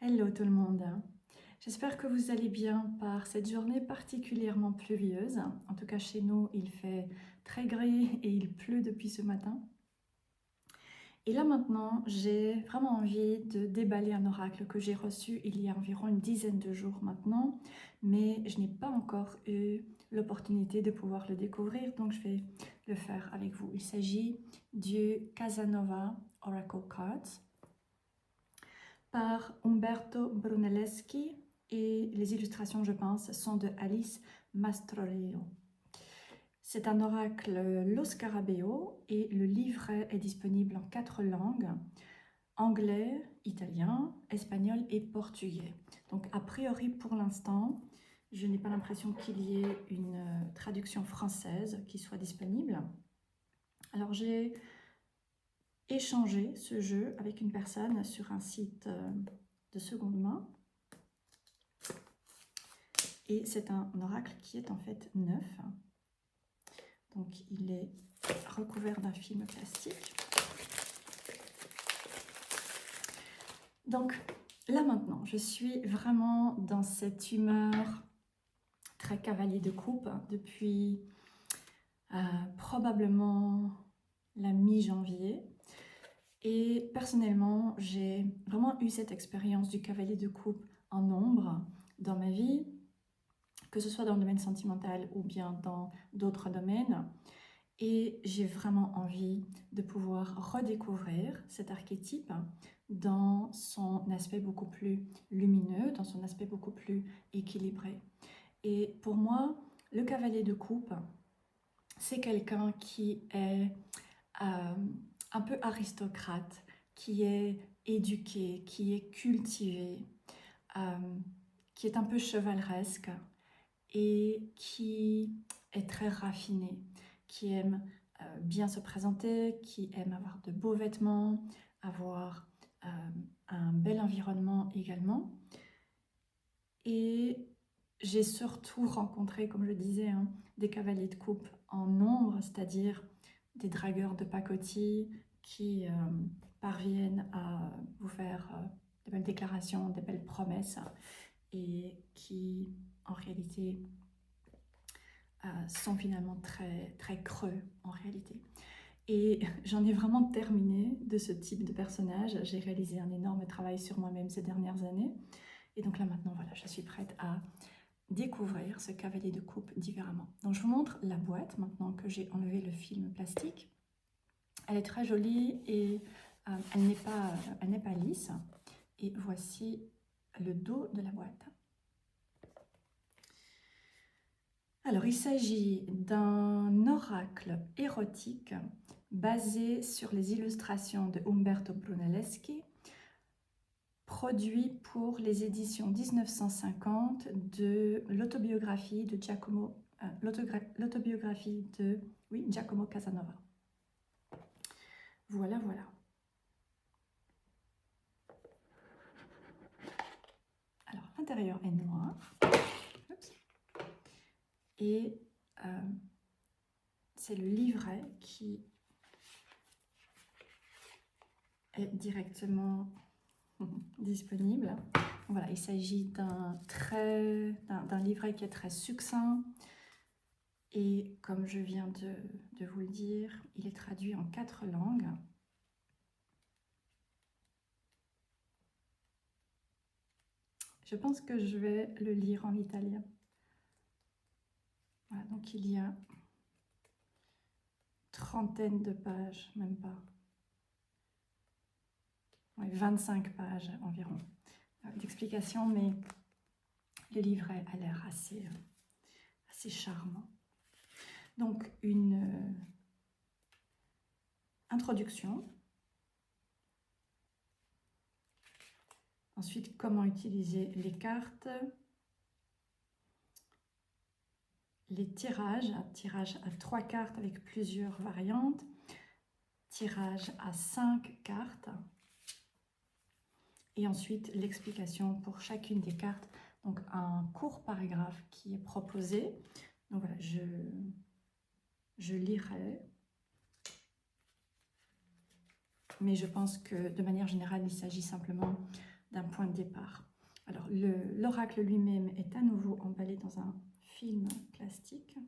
Hello tout le monde, j'espère que vous allez bien par cette journée particulièrement pluvieuse. En tout cas chez nous il fait très gris et il pleut depuis ce matin. Et là maintenant j'ai vraiment envie de déballer un oracle que j'ai reçu il y a environ une dizaine de jours maintenant, mais je n'ai pas encore eu l'opportunité de pouvoir le découvrir, donc je vais le faire avec vous. Il s'agit du Casanova Oracle Cards par Umberto Brunelleschi et les illustrations, je pense, sont de Alice Mastroianni. C'est un oracle Lo Scarabeo et le livret est disponible en 4 langues, anglais, italien, espagnol et portugais. Donc a priori pour l'instant, je n'ai pas l'impression qu'il y ait une traduction française qui soit disponible. Alors j'ai échangé ce jeu avec une personne sur un site de seconde main. Et c'est un oracle qui est en fait neuf. Donc il est recouvert d'un film plastique. Donc là maintenant, je suis vraiment dans cette humeur très cavalier de coupe depuis probablement la mi-janvier. Et personnellement, j'ai vraiment eu cette expérience du cavalier de coupe en nombre dans ma vie, que ce soit dans le domaine sentimental ou bien dans d'autres domaines. Et j'ai vraiment envie de pouvoir redécouvrir cet archétype dans son aspect beaucoup plus lumineux, dans son aspect beaucoup plus équilibré. Et pour moi, le cavalier de coupe, c'est quelqu'un qui est un peu aristocrate, qui est éduqué, qui est cultivé, qui est un peu chevaleresque et qui est très raffiné, qui aime bien se présenter, qui aime avoir de beaux vêtements, avoir un bel environnement également. Et j'ai surtout rencontré, comme je disais, des cavaliers de coupe en nombre, c'est-à-dire des dragueurs de pacotille qui parviennent à vous faire de belles déclarations, des belles promesses et qui, en réalité, sont finalement très creux en réalité. Et j'en ai vraiment terminé de ce type de personnage. J'ai réalisé un énorme travail sur moi-même ces dernières années. Et donc là maintenant, voilà, je suis prête à découvrir ce cavalier de coupe différemment. Donc je vous montre la boîte maintenant que j'ai enlevé le film plastique. Elle est très jolie et elle n'est pas lisse. Et voici le dos de la boîte. Alors, il s'agit d'un oracle érotique basé sur les illustrations de Umberto Brunelleschi, produit pour les éditions 1950 de l'autobiographie de Giacomo, Giacomo Casanova. Voilà, voilà. Alors, l'intérieur est noir. Oups. Et c'est le livret qui est directement disponible. Voilà, il s'agit d'un livret qui est très succinct et comme je viens de vous le dire, il est traduit en 4 langues. Je pense que je vais le lire en italien. Voilà, donc il y a trentaine de pages, même pas. Ouais, 25 pages environ d'explications, mais le livret a l'air assez charmant. Donc une introduction. Ensuite, comment utiliser les cartes. Les tirages, un tirage à 3 cartes avec plusieurs variantes. Tirage à 5 cartes. Et ensuite, l'explication pour chacune des cartes. Donc, un court paragraphe qui est proposé. Donc voilà, je lirai. mais je pense que de manière générale, il s'agit simplement d'un point de départ. Alors, l'oracle lui-même est à nouveau emballé dans un film plastique.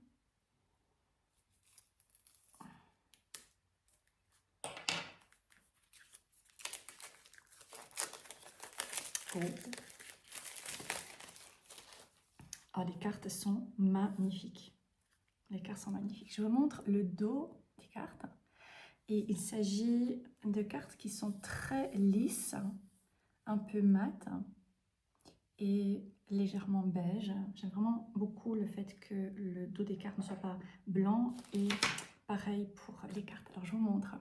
Oh, les cartes sont magnifiques. Les cartes sont magnifiques. Je vous montre le dos des cartes. Et il s'agit de cartes qui sont très lisses, un peu mat et légèrement beige. J'aime vraiment beaucoup le fait que le dos des cartes ne soit pas blanc, et pareil pour les cartes. Alors je vous montre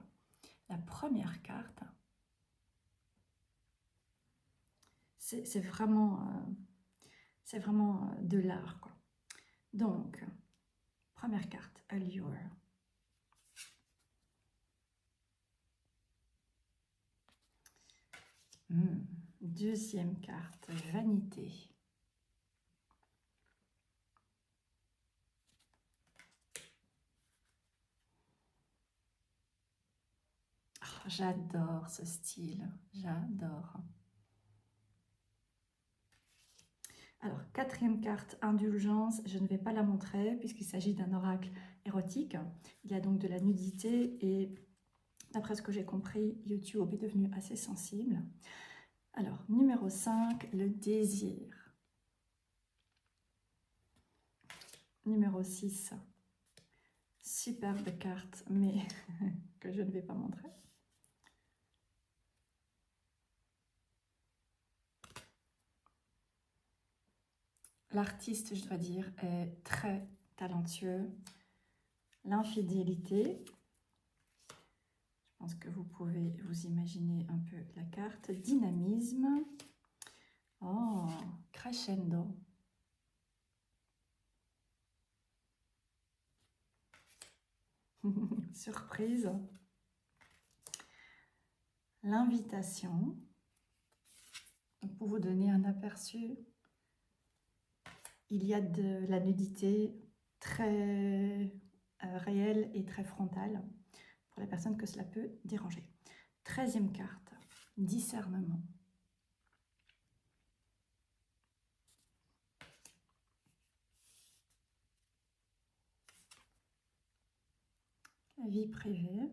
la première carte. C'est vraiment de l'art, quoi. Donc, première carte, Allure. Deuxième carte, Vanité. Oh, j'adore ce style, j'adore. Alors, quatrième carte, Indulgence. Je ne vais pas la montrer puisqu'il s'agit d'un oracle érotique. Il y a donc de la nudité et d'après ce que j'ai compris, YouTube est devenu assez sensible. Alors, numéro 5, le désir. Numéro 6, superbe carte, mais que je ne vais pas montrer. L'artiste, je dois dire, est très talentueux. L'infidélité. Je pense que vous pouvez vous imaginer un peu la carte. Dynamisme. Oh, crescendo. Surprise. L'invitation. Pour vous donner un aperçu, il y a de la nudité très réelle et très frontale pour les personnes que cela peut déranger. 13e carte, discernement. Vie privée.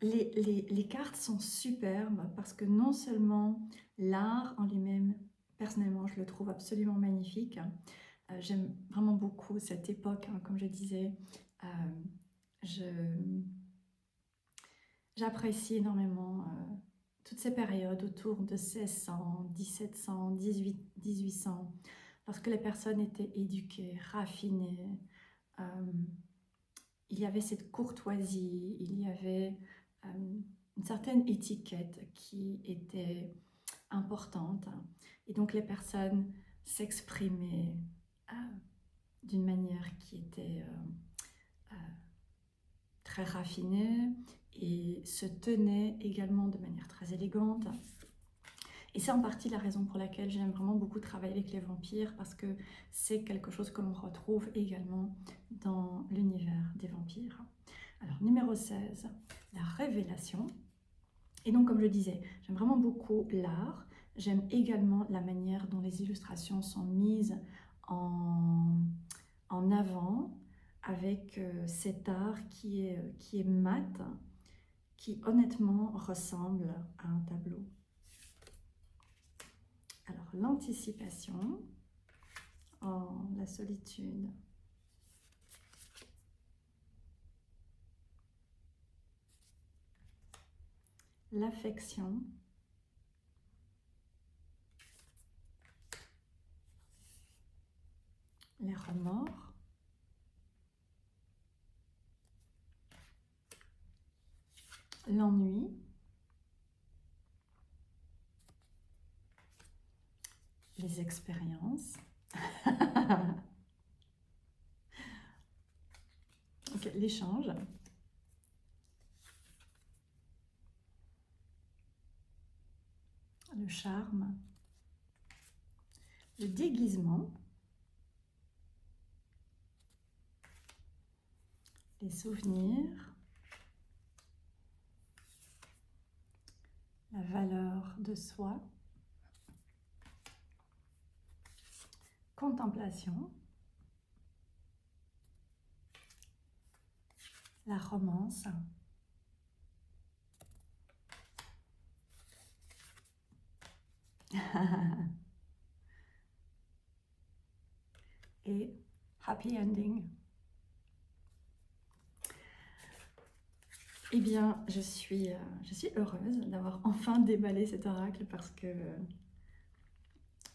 Les cartes sont superbes parce que non seulement l'art en lui-même, personnellement, je le trouve absolument magnifique. J'aime vraiment beaucoup cette époque, hein, comme je disais. J'apprécie énormément toutes ces périodes autour de 1600, 1700, 1800, lorsque les personnes étaient éduquées, raffinées. Il y avait cette courtoisie, il y avait une certaine étiquette qui était importante. Et donc les personnes s'exprimaient d'une manière qui était très raffinée et se tenaient également de manière très élégante. Et c'est en partie la raison pour laquelle j'aime vraiment beaucoup travailler avec les vampires, parce que c'est quelque chose que l'on retrouve également dans l'univers des vampires. Alors, numéro 16, la révélation. Et donc, comme je disais, j'aime vraiment beaucoup l'art. J'aime également la manière dont les illustrations sont mises en avant, avec cet art qui est mat, qui honnêtement ressemble à un tableau. Alors, l'anticipation, oh, la solitude. L'affection. Les remords. L'ennui. Les expériences. Okay, l'échange. Le charme. Le déguisement. les souvenirs, la valeur de soi, contemplation, la romance, et happy ending. Eh bien, je suis heureuse d'avoir enfin déballé cet oracle parce que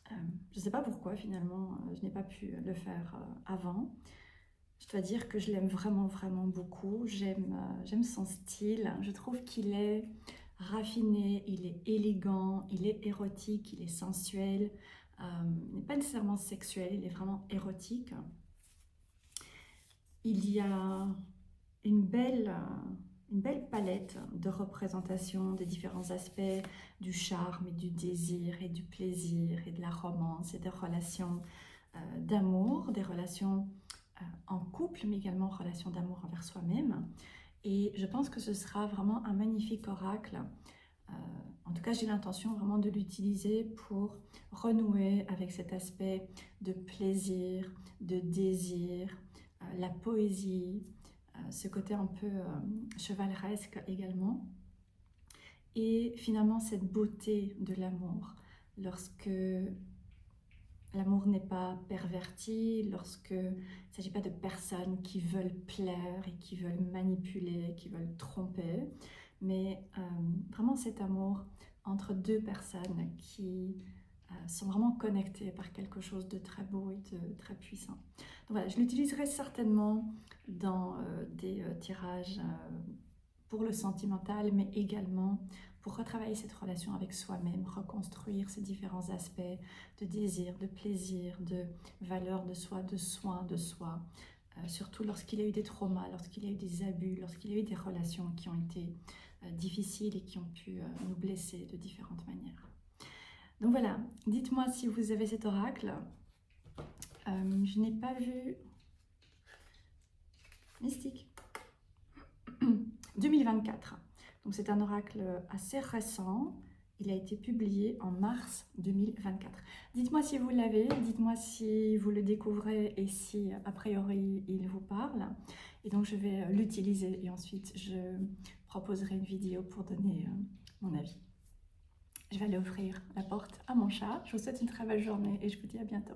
je ne sais pas pourquoi finalement je n'ai pas pu le faire avant. Je dois dire que je l'aime vraiment, vraiment beaucoup. J'aime son style. Je trouve qu'il est raffiné, il est élégant, il est érotique, il est sensuel. Il n'est pas nécessairement sexuel, il est vraiment érotique. Il y a une belle palette de représentation des différents aspects du charme et du désir et du plaisir et de la romance et des relations d'amour, des relations en couple, mais également relations d'amour envers soi-même. Et je pense que ce sera vraiment un magnifique oracle. En tout cas, j'ai l'intention vraiment de l'utiliser pour renouer avec cet aspect de plaisir, de désir, la poésie, ce côté un peu chevaleresque également. Et finalement, cette beauté de l'amour, lorsque l'amour n'est pas perverti, lorsque il ne s'agit pas de personnes qui veulent plaire et qui veulent manipuler, qui veulent tromper, mais vraiment cet amour entre deux personnes qui sont vraiment connectées par quelque chose de très beau et de très puissant. Donc voilà, je l'utiliserai certainement dans des tirages pour le sentimental, mais également pour retravailler cette relation avec soi-même, reconstruire ces différents aspects de désir, de plaisir, de valeur de soi, de soin de soi, surtout lorsqu'il y a eu des traumas, lorsqu'il y a eu des abus, lorsqu'il y a eu des relations qui ont été difficiles et qui ont pu nous blesser de différentes manières. Donc voilà, dites-moi si vous avez cet oracle. Je n'ai pas vu... Mystique. 2024. Donc c'est un oracle assez récent. Il a été publié en mars 2024. Dites-moi si vous l'avez, dites-moi si vous le découvrez et si a priori il vous parle. Et donc je vais l'utiliser et ensuite je proposerai une vidéo pour donner mon avis. Je vais aller ouvrir la porte à mon chat. Je vous souhaite une très belle journée et je vous dis à bientôt.